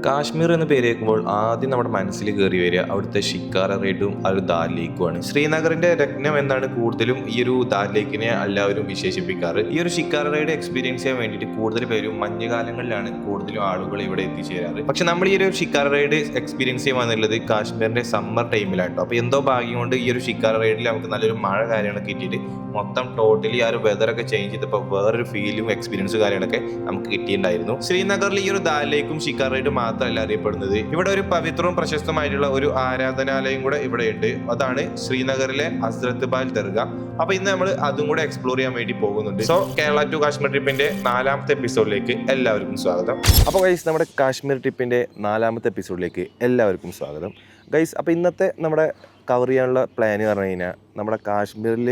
കാശ്മീർ എന്ന് പേര് കേൾക്കുമ്പോൾ ആദ്യം നമ്മുടെ മനസ്സിൽ കയറി വരിക അവിടുത്തെ ഷിക്കാര റൈഡും ആ ഒരു ദാൽ ലേക്കുമാണ്. ശ്രീനഗറിന്റെ രത്നം എന്നാണ് കൂടുതലും ഈ ഒരു ദാൽ ലേക്കിനെ എല്ലാവരും വിശേഷിപ്പിക്കാറ്. ഈ ഒരു ഷിക്കാര റൈഡ് എക്സ്പീരിയൻസ് ചെയ്യാൻ വേണ്ടിയിട്ട് കൂടുതൽ പേരും മഞ്ഞുകാലങ്ങളിലാണ് കൂടുതലും ആളുകൾ ഇവിടെ എത്തിച്ചേരാറ്. പക്ഷെ നമ്മൾ ഈ ഒരു ഷിക്കാര റൈഡ് എക്സ്പീരിയൻസ് ചെയ്യാന്നുള്ളത് കാശ്മീരിന്റെ സമ്മർ ടൈമിലാട്ടോ. അപ്പൊ എന്തോ ഭാഗ്യം കൊണ്ട് ഈ ഒരു ഷിക്കാര റൈഡിൽ നമുക്ക് നല്ലൊരു മഴ കാര്യങ്ങളൊക്കെ കിട്ടിയിട്ട് മൊത്തം ടോട്ടലി ആ ഒരു വെതറൊക്കെ ചേഞ്ച് ചെയ്തപ്പോൾ വേറൊരു ഫീലും എക്സ്പീരിയൻസ് കാര്യങ്ങളൊക്കെ നമുക്ക് കിട്ടിയിട്ടുണ്ടായിരുന്നു. ശ്രീനഗറിൽ ഈ ഒരു ദാൽ ലേക്കും ഷിക്കാര റൈഡും മാത്രമല്ല അറിയപ്പെടുന്നത്, ഇവിടെ ഒരു പവിത്രവും പ്രശസ്തമായിട്ടുള്ള ഒരു ആരാധനാലയം കൂടെ ഇവിടെയുണ്ട്. അതാണ് ശ്രീനഗറിലെ ഹസ്രത്ത് ബാൽ ദർഗ. അപ്പൊ ഇന്ന് നമ്മൾ അതും കൂടെ എക്സ്പ്ലോർ ചെയ്യാൻ വേണ്ടി പോകുന്നുണ്ട്. സോ കേരള ടു കാശ്മീർ ട്രിപ്പിന്റെ 4ാമത്തെ എപ്പിസോഡിലേക്ക് എല്ലാവർക്കും സ്വാഗതം. അപ്പോൾ ഗൈസ്, നമ്മുടെ കാശ്മീർ ട്രിപ്പിന്റെ 4ാമത്തെ എപ്പിസോഡിലേക്ക് എല്ലാവർക്കും സ്വാഗതം ഗൈസ്. അപ്പോൾ ഇന്നത്തെ നമ്മുടെ കവർ ചെയ്യാനുള്ള പ്ലാൻ പറഞ്ഞു കഴിഞ്ഞാൽ നമ്മുടെ കാശ്മീരിൽ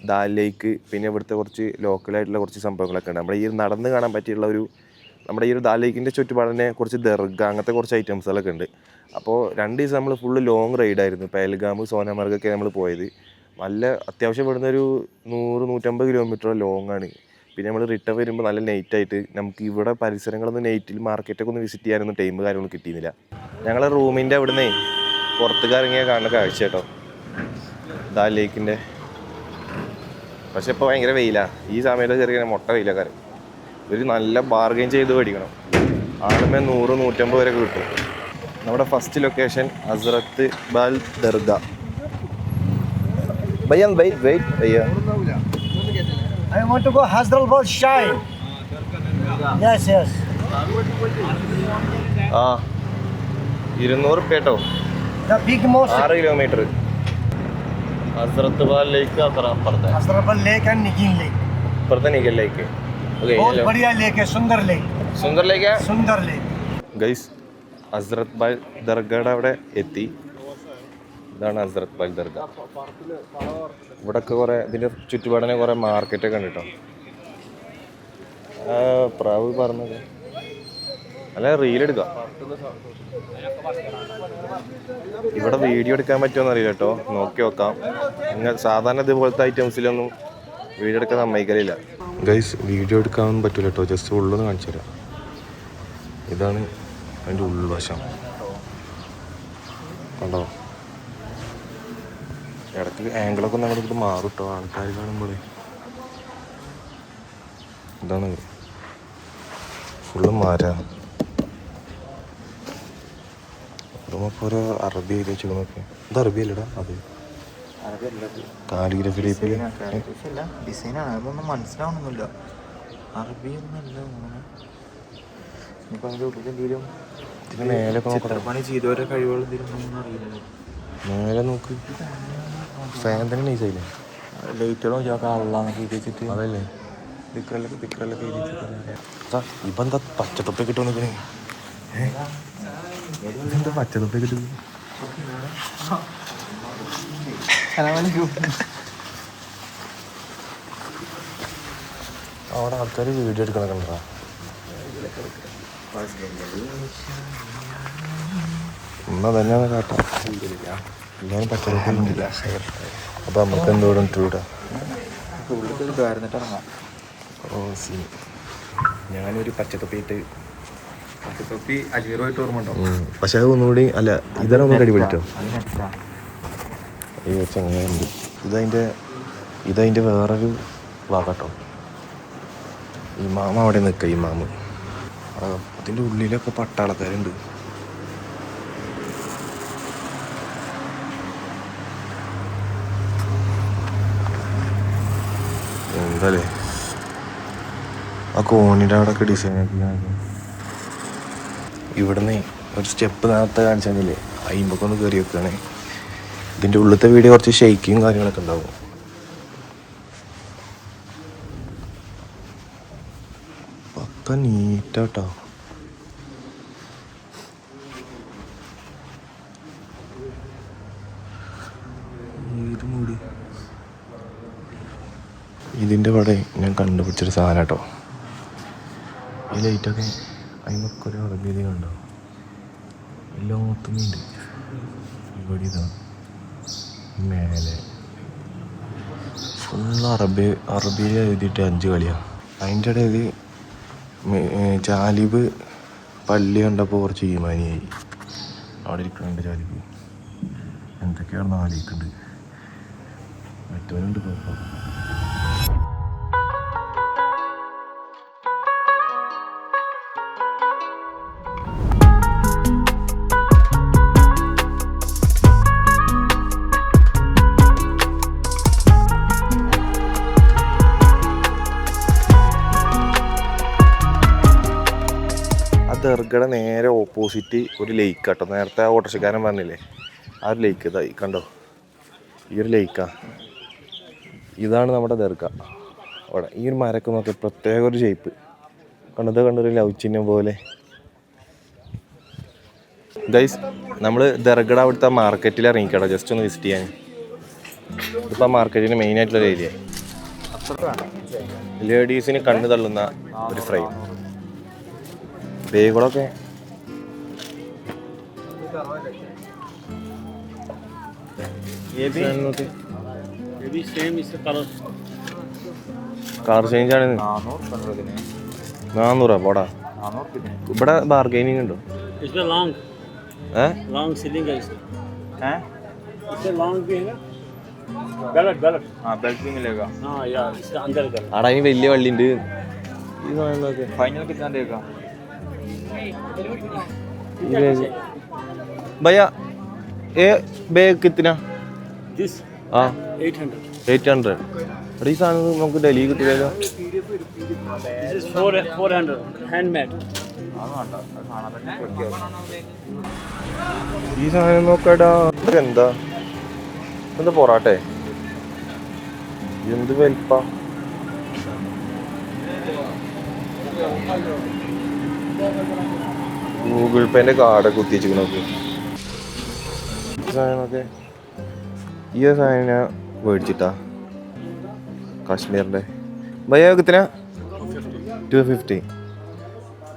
ദാൽ ലേക്ക്, പിന്നെ ഇവിടുത്തെ കുറച്ച് ലോക്കലായിട്ടുള്ള കുറച്ച് സംഭവങ്ങളൊക്കെ ഉണ്ട്. നമ്മുടെ ഈ നടന്ന് കാണാൻ പറ്റിയുള്ള നമ്മുടെ ഈ ഒരു ദാൽ ലേക്കിൻ്റെ ചുറ്റുപാടിനെ കുറച്ച് ദർഗ, അങ്ങനത്തെ കുറച്ച് ഐറ്റംസുകളൊക്കെ ഉണ്ട്. അപ്പോൾ 2 ദിവസം നമ്മൾ ഫുള്ള് ലോങ് റൈഡായിരുന്നു. പെഹൽഗാം, സോനമാർഗൊക്കെ നമ്മൾ പോയത്. നല്ല അത്യാവശ്യം ഇവിടുന്ന് ഒരു 100-150 കിലോമീറ്റർ ലോങ് ആണ്. പിന്നെ നമ്മൾ റിട്ടേൺ വരുമ്പോൾ നല്ല നൈറ്റായിട്ട് നമുക്ക് ഇവിടെ പരിസരങ്ങളൊന്നും നൈറ്റിൽ മാർക്കറ്റൊക്കെ ഒന്ന് വിസിറ്റ് ചെയ്യാനൊന്നും ടൈം കാര്യങ്ങളൊന്നും കിട്ടിയിരുന്നില്ല. ഞങ്ങൾ റൂമിൻ്റെ അവിടുന്ന് പുറത്തേക്ക് ഇറങ്ങിയ കാണുന്ന കാഴ്ച കേട്ടോ ദാൽ ലേക്കിൻ്റെ. പക്ഷെ ഇപ്പോൾ ഭയങ്കര വെയിലാണ്. ഈ സമയത്ത് ചെറിയ മുട്ട വെയിലക്കാരൻ. ഒരു നല്ല ബാർഗെയിൻ ചെയ്ത് മേടിക്കണം. ആളുമേ 100-150 വരെ കിട്ടും. നമ്മുടെ first location Hazratbal Dargah. ഭയ്യ വെയിറ്റ് ഭയ്യ. I want to go Hazrat Bal Shrine. Yes. 200 കേട്ടോ. The big mosque. 6 കിലോമീറ്റർ. ഹസ്രത്ത് ബാൽ ലേക്ക് അത്ര അപ്പുറത്തെ. Hazrat Bal Lake and Nigin Lake. അപ്പുറത്തെ നിഗൽ ലേക്ക്. बहुत बढ़िया लेक है, सुंदर लेक. സുന്ദർ ലേക്ക്. सुंदर लेक. ഗൈസ്, ഹസ്രത്ത് ബാൽ ദർഗയുടെ അവിടെ എത്തി. ഇതാണ് ഹസ്രത്ത് ബാൽ ദർഗ. ഇവിടെയൊക്കെ കുറേ ഇതിൻ്റെ ചുറ്റുപാടിനെ കുറേ മാർക്കറ്റൊക്കെ ഉണ്ട് കേട്ടോ. പ്രാവ് പറഞ്ഞത് അല്ല, റീലെടുക്കാം. ഇവിടെ വീഡിയോ എടുക്കാൻ പറ്റുമോന്ന് അറിയില്ല കേട്ടോ, നോക്കി നോക്കാം. സാധാരണ ഇതുപോലത്തെ ഐറ്റംസിലൊന്നും വീഡിയോ എടുക്കാൻ സമ്മതിക്കലില്ല ഗൈസ്. വീഡിയോ എടുക്കാനൊന്നും പറ്റില്ല കേട്ടോ, ജസ്റ്റ് ഉള്ളൊന്ന് കാണിച്ചു തരാം. ഇതാണ് അതിൻ്റെ ഉൾവശം കണ്ടോ. ഇടയ്ക്ക് ആംഗിളൊക്കെ നമ്മുടെ ഇത് മാറും കേട്ടോ ആൾക്കാർ കാണുമ്പോൾ. ഇതാണ് ഫുള്ള് മര. നമുക്ക് ഓരോ അറബി എഴുതി വെച്ചോക്കെ. ഇത് അറബി അല്ലടാ, അത് കാലിഗ്രഫി ടൈപ്പിൽ ഡിസൈനാണ്. അതൊന്നും മനസ്സിലാവണമെന്നില്ല. അറബിയൊന്നുമല്ല. ഇനിയിപ്പോൾ അതിൻ്റെ ഉള്ളിൽ എന്തെങ്കിലും ചിത്രപ്പണി ചെയ്തവരെ കഴിവുകൾ എന്തെങ്കിലും അറിയില്ല. മേലെ നോക്ക്, ഫാൻ തന്നെ നൈസായില്ലേ. ലൈറ്റുകളും ചോക്കാം അള്ളാന്നൊക്കെ എഴുതി വെച്ചിട്ട് അതല്ലേ പിക്കറലൊക്കെ എഴുതി വെച്ചിട്ട്. ഇപ്പം എന്താ പച്ചത്തൊപ്പ കിട്ടുമോ നിൽക്കണേ? എന്താ പച്ചത്തൊപ്പ കിട്ടും? അവിടെ ആൾക്കാർ വീഡിയോ എടുക്കണൊക്കെ ഉണ്ടോ? എന്നാ തന്നെയാണ് കേട്ടോ. എല്ലാവരും പച്ചത്തൊപ്പില്ല. അപ്പം നമുക്ക് എന്തോടും ഇട്ടുവിടാം. ഓ സി, ഞാനൊരു പച്ചത്തൊപ്പിയിട്ട് തൊപ്പി അജീറുമായിട്ട് ഓർമ്മ ഉണ്ടോ? പക്ഷെ അത് ഒന്നുകൂടി അല്ല, ഇതാണ് ഒന്നും അടി പിടിച്ചോ. അയ്യോ ചങ്ങയുണ്ട്. ഇതതിൻ്റെ വേറൊരു ഭാഗട്ടോ. ഇമാമ അവിടെ നിൽക്കുക. ഇമാമ് അതിൻ്റെ ഉള്ളിലൊക്കെ പട്ടാളക്കാരുണ്ട്. എന്താല്ലേ ആ കോണിൻ്റെ അവിടെയൊക്കെ ഡിസൈൻ ആക്കി. ഇവിടുന്ന് ഒരു സ്റ്റെപ്പ് നേരത്തെ കാണിച്ചെങ്കിലേ അയിമ്പൊക്കെ ഒന്ന് കയറി വെക്കുകയാണേ. ഇതിൻ്റെ ഉള്ളിലത്തെ വീഡിയോ കുറച്ച് ഷെയ്ക്കിങ് കാര്യങ്ങളൊക്കെ ഉണ്ടാവും. പക്ക നീറ്റാട്ടോ. ഏത് മൂടി ഇതിൻ്റെ പടെ ഞാൻ കണ്ടുപിടിച്ചൊരു സാധനം കേട്ടോ. ഈ ലൈറ്റൊക്കെ അതിനൊക്കെ ഒരു അറബി ഉണ്ടാവും. എല്ലാത്തും ഉണ്ട്. ഇവിടെ ഇതാണ് മേലെ ഫുള്ള് അറബിയിൽ എഴുതിയിട്ട് 5 കളിയാണ്. അതിൻ്റെ ഇടയിൽ ജാലിബ് പള്ളി കണ്ടപ്പോൾ കുറച്ച് ഈമാനിയായി. അവിടെ ഇരിക്കുന്നുണ്ട് ജാലിക്ക് എന്തൊക്കെയാണെന്ന് ആലോചിക്കുന്നുണ്ട്. മറ്റവനുണ്ട് ഇപ്പോൾ. ദർഗയുടെ നേരെ ഓപ്പോസിറ്റ് ഒരു ലേക്ക് കേട്ടോ. നേരത്തെ ആ ഓട്ടോറിക്ഷക്കാരൻ പറഞ്ഞില്ലേ, ആ ഒരു ലേക്ക് ഇതായി കണ്ടോ. ഈ ഒരു ലേക്കാ, ഇതാണ് നമ്മുടെ ദർഗ. അവിടെ ഈ ഒരു മരമൊക്കെ നോക്കി പ്രത്യേക ഒരു ഷേപ്പ് കണ്ടത്, കണ്ടൊരു ലവ് ചിഹ്നം പോലെ. ഗൈസ്, നമ്മൾ ദർഗയുടെ അവിടുത്തെ മാർക്കറ്റിൽ ഇറങ്ങിക്കട്ടോ ജസ്റ്റ് ഒന്ന് വിസിറ്റ് ചെയ്യാൻ. ഇതിപ്പോൾ ആ മാർക്കറ്റിന് മെയിനായിട്ടുള്ളൊരു ഏരിയ. ലേഡീസിന് കണ്ണ് തള്ളുന്ന ഒരു ഫ്രെയിം. ബേഗുകളൊക്കെ കളർ ചേഞ്ച് ആണ്. 400 പോടാ. ഇവിടെ ബാർഗൈനിങ് ഉണ്ടോ? ആടാ ഈ വലിയ വള്ളി ഉണ്ട്. भैया ये बैग कितना? हाँ 800. ഈ സാധനം നമുക്ക് ഡൽഹി കിട്ടില്ലല്ലോ. ഈ സാധനം നോക്കടാ. എന്താ എന്താ പൊറാട്ടെ? എന്ത് വലിപ്പ. ഗൂഗിൾ പേന്റെ കാർഡ് കുത്തിച്ചു നോക്കി. സാധനമൊക്കെ ഈ സാധനം ഞാൻ മേടിച്ചിട്ടാ കാശ്മീരിന്റെ. ഭയ്യ കിത്തന? 250.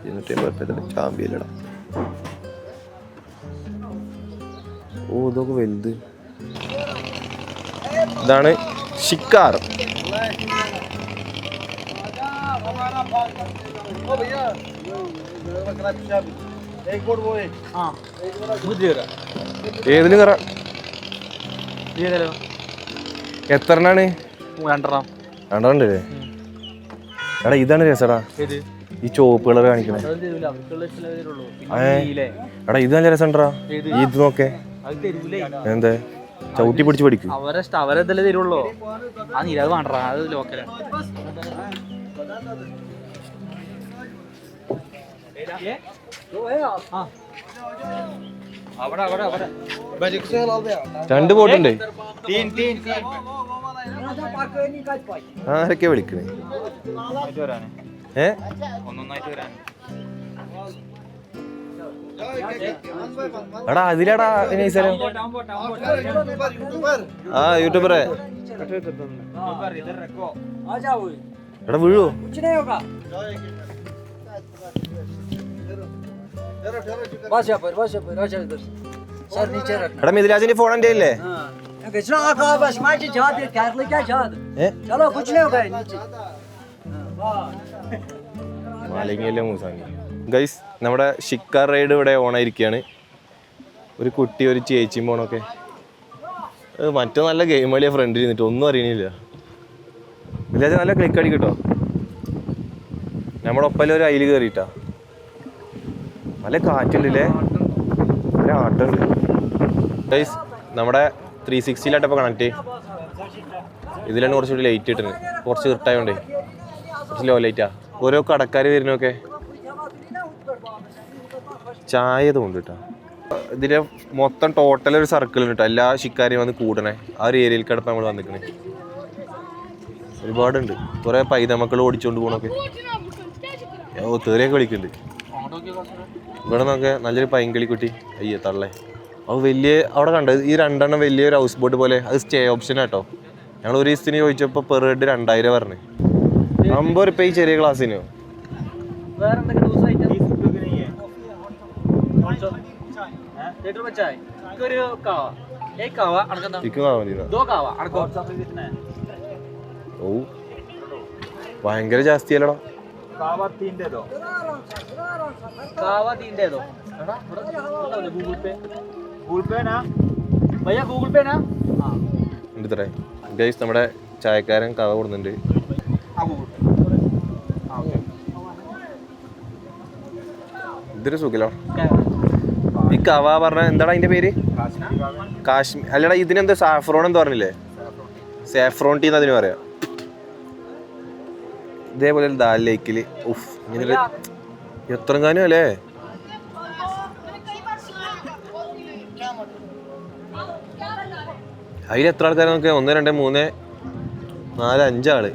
250 ചാമ്പിയല്ലടാ. ഓ ഇതൊക്കെ വലുത്. ഇതാണ് ഷിക്കാർ. ഏതിലും കറ എത്രണ്ണാണ്? 2 എടാ ഇതാണ് രസടാ, ഈ ചോപ്പ് കളർ കാണിക്കണേ. എടാ ഇത് നല്ല രസണ്ടാ. ഇത് നോക്കേ, എന്താ ചവിട്ടി പിടിച്ച് പഠിക്കും. അവരെന്തല്ലേ തരുള്ളൂ. ആ നീരത് വേണ്ട, അത് ലോക്കലാണ്. രണ്ട് ബോട്ടുണ്ട്. ആരൊക്കെ വിളിക്കണേ? എടാ അതിലാടാ ആ യൂട്യൂബറെ. എടാ വീഴോ? എടാ മിഥിലാജിന്റെ ഫോൺ എന്റെ അല്ലേ? ഗൈസ്, നമ്മുടെ ഷിക്കാർ റൈഡ് ഇവിടെ ഓണായിരിക്കുകയാണ്. ഒരു കുട്ടി ഒരു ചേച്ചിയും പോണൊക്കെ. മറ്റോ നല്ല ഗെയിം കളിയാ ഫ്രണ്ടിൽ നിന്നിട്ട് ഒന്നും അറിയണില്ല. മിഥിലാജ് നല്ല ക്ലിക്ക് അടി കിട്ടോ. നമ്മുടെ ഒപ്പല്ല ഒരു അയിൽ കയറിയിട്ടാ. നല്ല കാറ്റുണ്ടല്ലേ, നല്ല ആട്ടുണ്ട്. ഗൈസ്, നമ്മുടെ 360 കണക്ട്. ഇതിലാണ് കുറച്ചുകൂടി ലൈറ്റ് ഇട്ടിട്ടുണ്ട്, കുറച്ച് ഇട്ടായോണ്ടേ കുറച്ച് ലോ ലൈറ്റാ. ഓരോ കടക്കാർ വരുന്നൊക്കെ ചായ തോന്നുന്നു കേട്ടോ. ഇതിന്റെ മൊത്തം ടോട്ടൽ ഒരു സർക്കിൾ കേട്ടോ. എല്ലാ ഷിക്കാരെയും വന്ന് കൂടണേ ആ ഒരു ഏരിയയിൽ കിടപ്പം നമ്മൾ വന്നിക്കണേ. ഒരുപാടുണ്ട്, കുറെ പൈതമക്കൾ ഓടിച്ചോണ്ട് പോകണൊക്കെ. തേറിയൊക്കെ വിളിക്കുന്നുണ്ട്. ഇവിടെ നോക്കെ നല്ലൊരു പൈങ്കളി കുട്ടി. അയ്യേ തള്ളേ. അത് വലിയ അവിടെ കണ്ടത് ഈ 2 എണ്ണം വലിയൊരു ഹൗസ് ബോട്ട് പോലെ. അത് സ്റ്റേ ഓപ്ഷൻ കേട്ടോ. ഞങ്ങൾ ഒരു ദിവസത്തിന് ചോദിച്ചപ്പോൾ പെർ ഹെഡ് 2000 പറഞ്ഞു. 50 രൂപ ഈ ചെറിയ ക്ലാസ്സിനോ. ഓ ഭയങ്കര ജാസ്തിയല്ലടാ. ഗൂഗിൾ പേനാ എടുത്തേ ഗൈസ് നമ്മുടെ ചായക്കാരൻ കവ കൊടുക്കുന്നുണ്ട്. ഇതൊരു സുഖലോ ഈ കവ പറഞ്ഞ എന്താണ് അതിന്റെ പേര്? കാശ്മീർ അല്ലടാ, ഇതിനെന്താ സാഫ്രോൺ എന്ന് പറഞ്ഞില്ലേ? സാഫ്രോൺ ടീ എന്ന് അതിന് പറയാം. ഇതേപോലെ ദാൽ ലേക്കില് ഉഫ് ഇങ്ങനെ എത്ര കാനും അല്ലേ. അതിൽ എത്ര ആൾക്കാരെ നോക്കിയാൽ 1 2 3 4 5 ആള്.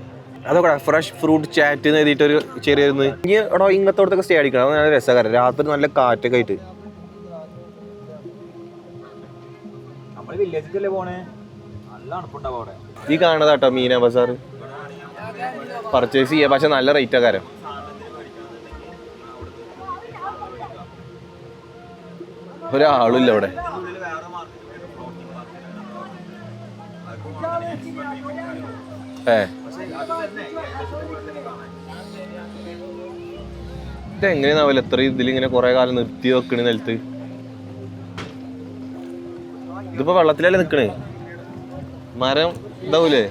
അതൊക്കെ ഫ്രഷ് ഫ്രൂട്ട് ചാറ്റ് എന്ന് എഴുതിയിട്ട് ഒരു ചെറിയ ഇനി എടോ ഇങ്ങനത്തോടത്തൊക്കെ സ്റ്റേ അടിക്കണം. അത് നല്ല രസകരം. രാത്രി നല്ല കാറ്റൊക്കെ ആയിട്ട്. ഈ കാണുന്നതാട്ടോ മീന ബസാർ. പർച്ചേസ് ചെയ്യാം, പക്ഷെ നല്ല റേറ്റ് കാരം. ഒരാളില്ല അവിടെ. ഇതെങ്ങനെയാവല്ലേ എത്ര ഇതിലിങ്ങനെ കുറെ കാലം നിർത്തി വെക്കണ നിലത്ത്? ഇതിപ്പോ വെള്ളത്തിലല്ലേ നിക്കണേ? മരം ഇതാവൂലേ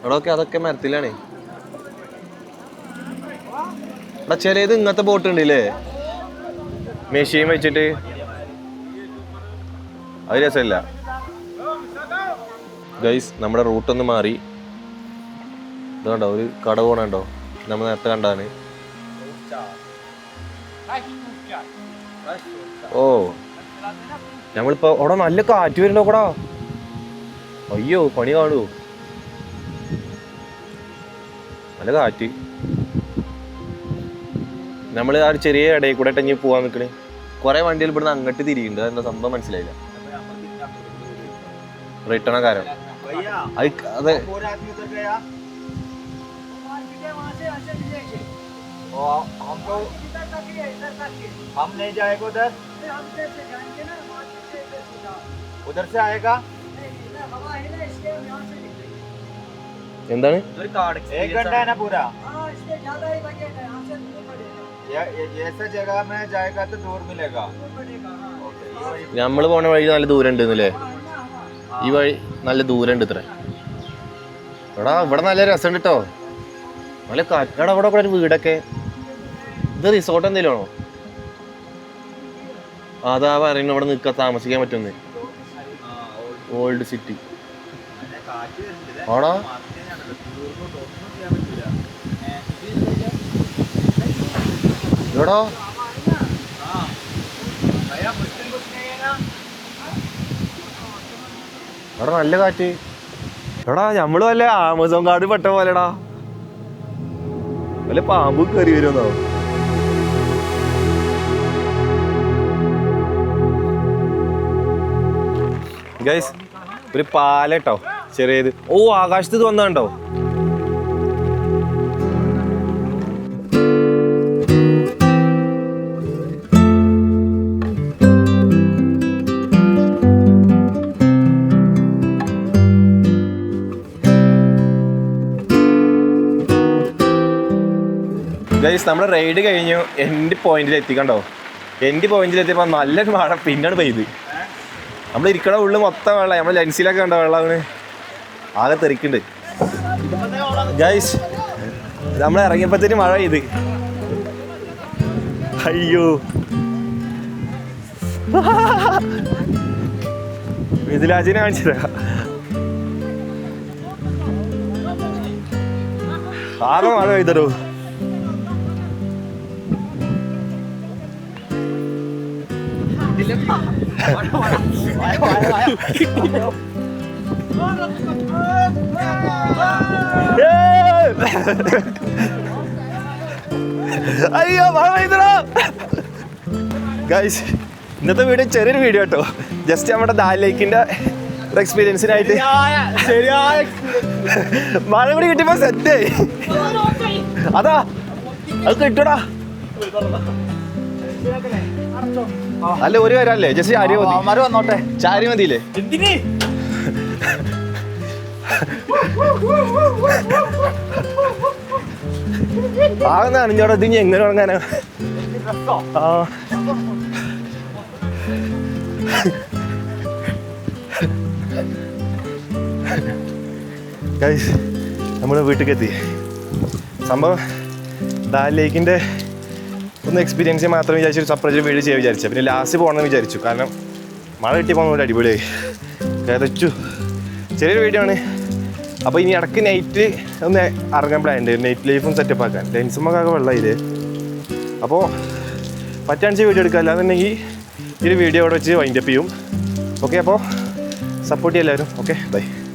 അവിടെയൊക്കെ? അതൊക്കെ മരത്തിലാണ്. എടാ ചിലത് ഇങ്ങനത്തെ ബോട്ട് ഉണ്ടല്ലേ, മെഷീൻ വെച്ചിട്ട്. അത് രസമില്ല ഗൈസ്. നമ്മുടെ റൂട്ടൊന്ന് മാറി. ഇത് കണ്ടോ ഒരു കട പോണുണ്ടോ? നമ്മൾ നേരത്തെ കണ്ടാണ്. ഓ നമ്മളിപ്പോ അവിടെ നല്ല കാറ്റ് വരുന്നുണ്ടോ കൂടാ? അയ്യോ പണി കാണുമോ? നല്ല കാറ്റ്. നമ്മൾ ആ ഒരു ചെറിയ ഇടയിൽ കൂടെ ഇട്ടഞ്ഞ് പോവാൻ നിൽക്കണേ. കുറെ വണ്ടികൾ ഇവിടുന്ന് അങ്ങോട്ട് തിരിയുന്നുണ്ട്. അതെന്താ സംഭവം മനസ്സിലായില്ല. റിട്ടേൺ കാരം അതെ. हम नहीं जाएगा उधर, उधर से आएगा. എന്താണ്? 1 घंटा है ना पूरा. ऐसा जगह में जाएगा तो दूर मिलेगा. നമ്മള് പോണ വഴി നല്ല ദൂരം ഉണ്ടെന്നല്ലേ? ഈ വഴി നല്ല ദൂരം ഉണ്ട് ഇത്ര. എടാ ഇവിടെ നല്ല രസമുണ്ട് കേട്ടോ. നല്ല കാറ്റാടാ. അവിടെ കൂടെ ഒരു വീടൊക്കെ. ഇത് റിസോർട്ട് എന്തെങ്കിലും ആണോ? അതാ പറയുന്നത് ഇവിടെ നിൽക്കാൻ താമസിക്കാൻ പറ്റുന്നത്. ഓൾഡ് സിറ്റി ആടാ. എടാ അവിടെ നല്ല കാറ്റ്. എടാ നമ്മള് വല്ല ആമസോൺ കാർഡ് പെട്ട പോലെടാ. വല്ല പാമ്പ് കയറി വരുമെന്നോ? ഗൈസ് ഒരു പാലട്ടോ ചെറിയത്. ഓ ആകാശത്ത് ഇത് വന്നോ? ഗൈസ് നമ്മുടെ റൈഡ് കഴിഞ്ഞു. എൻഡ് പോയിന്റിൽ എത്തിക്കണ്ടോ? എൻഡ് പോയിന്റിൽ എത്തിയപ്പോൾ നല്ലൊരു മഴ പിന്നാണ് പെയ്ത്. നമ്മൾ ഇരിക്കണ ഉള്ളിൽ മൊത്തം വെള്ളം. നമ്മൾ ലെൻസിലൊക്കെ കണ്ടോ വെള്ളം ആകെ തെറിക്കുന്നുണ്ട്. ഗൈസ് നമ്മൾ ഇറങ്ങിയപ്പോഴത്തേന് മഴ പെയ്ത്. അയ്യോ മിഥിലാജിനെ കാണിച്ചതാ. ആകെ മഴ പെയ്തോ. അയ്യോ മഴ പെയ്തോ. ഗൈസ് ഇന്നത്തെ വീഡിയോ ചെറിയൊരു വീഡിയോ കേട്ടോ. ജസ്റ്റ് നമ്മുടെ ദാൽ ലേക്കിന്റെ എക്സ്പീരിയൻസിനായിട്ട്. മഴ കൂടി കിട്ടിയപ്പോ സെറ്റ്. അതാ അത് കിട്ടൂടാ. അല്ല ഒരു കാര്യല്ലേ, ജസ്റ്റ് ചാരി മതി. വന്നോട്ടെ, ചാരി മതിയില്ലേ? ആകെ നനഞ്ഞോടെ ഇത് ഇനി എങ്ങനെ ഉറങ്ങാനാ? ആ ഗൈസ് നമ്മൾ വീട്ടിലേക്ക് എത്തി. സംഭവം ദാൽ ലേക്കിൻ്റെ ഒന്ന് എക്സ്പീരിയൻസ് മാത്രം വിചാരിച്ചു സെപ്പറേറ്റ് വീഡിയോ ചെയ്യാൻ വിചാരിച്ചു. പിന്നെ ലാസ്റ്റ് പോകണമെന്ന് വിചാരിച്ചു. കാരണം മഴ കിട്ടിയപ്പോൾ ഒരു അടിപൊളിയായി കരച്ചു. ചെറിയൊരു വീഡിയോ ആണ്. അപ്പോൾ ഇനി ഇടയ്ക്ക് നൈറ്റ് ഒന്ന് ഇറങ്ങാൻ പ്ലാൻ ഉണ്ട്. നൈറ്റ് ലൈഫും സെറ്റപ്പ് ആക്കാൻ. ലെൻസുമൊക്കെ വെള്ളമായില്ലേ. അപ്പോൾ പറ്റാണിച്ച വീഡിയോ എടുക്കുക. അല്ലാന്നുണ്ടെങ്കിൽ ഈ ഒരു വീഡിയോ അവിടെ വെച്ച് വൈൻഡപ്പ് ചെയ്യും. ഓക്കെ, അപ്പോൾ സപ്പോർട്ട് ചെയ്യാം എല്ലാവരും. Okay, by.